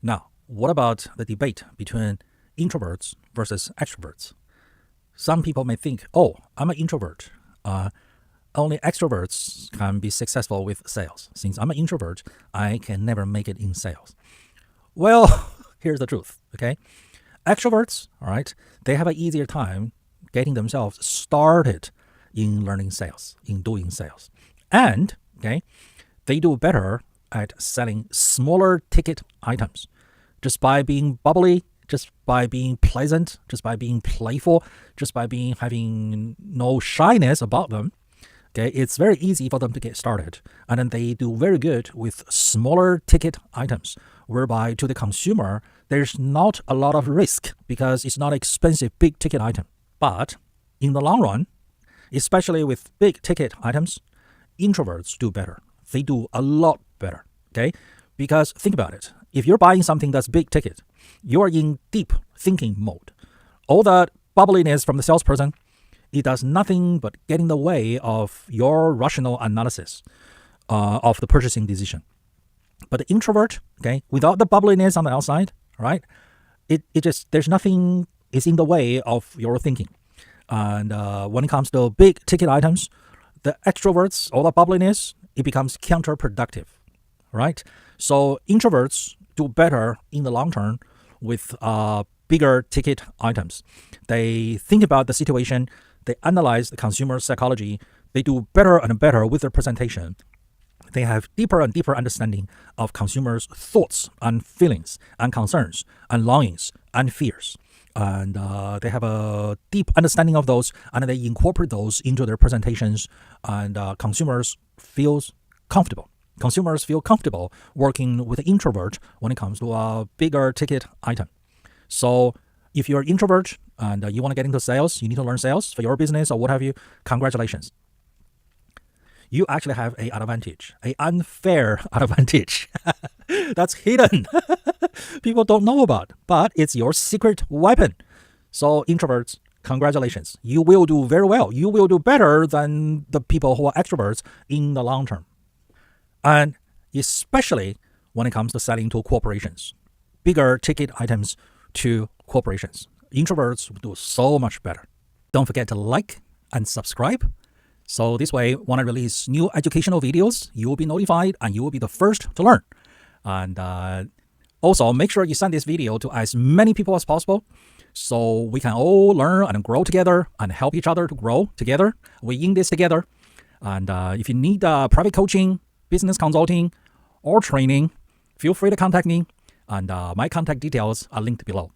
Now, what about the debate between introverts versus extroverts? Some people may think, oh, I'm an introvert. Only extroverts can be successful with sales. Since I'm an introvert, I can never make it in sales. Well, here's the truth, okay? Extroverts, all right, they have an easier time getting themselves started in learning sales, in doing sales. And, okay, they do better at selling smaller ticket items just by being bubbly, just by being pleasant, just by being playful, just by having no shyness about them. Okay, it's very easy for them to get started. And then they do very good with smaller ticket items, whereby to the consumer, there's not a lot of risk because it's not an expensive big ticket item. But in the long run, especially with big ticket items, introverts do better. They do a lot better, okay? Because think about it. If you're buying something that's big ticket, you're in deep thinking mode. All that bubbliness from the salesperson, it does nothing but get in the way of your rational analysis of the purchasing decision. But the introvert, okay, without the bubbliness on the outside, right, it just, there's nothing is in the way of your thinking. And when it comes to big ticket items, the extroverts, all the bubbliness, it becomes counterproductive, right? So introverts do better in the long term with bigger ticket items. They think about the situation. They analyze the consumer psychology. They do better and better with their presentation. They have deeper and deeper understanding of consumers' thoughts and feelings and concerns and longings and fears. And they have a deep understanding of those, and they incorporate those into their presentations, and consumers feel comfortable. Consumers feel comfortable working with an introvert when it comes to a bigger ticket item. So if you're an introvert and you want to get into sales, you need to learn sales for your business or what have you, congratulations. You actually have an advantage, an unfair advantage that's hidden. People don't know about, but it's your secret weapon. So introverts, congratulations. You will do very well. You will do better than the people who are extroverts in the long term. And especially when it comes to selling to corporations, bigger ticket items to corporations. Introverts will do so much better. Don't forget to like and subscribe. So this way, when I release new educational videos, you will be notified and you will be the first to learn. And also, make sure you send this video to as many people as possible so we can all learn and grow together and help each other to grow together. We're in this together. And if you need private coaching, business consulting, or training, feel free to contact me. And my contact details are linked below.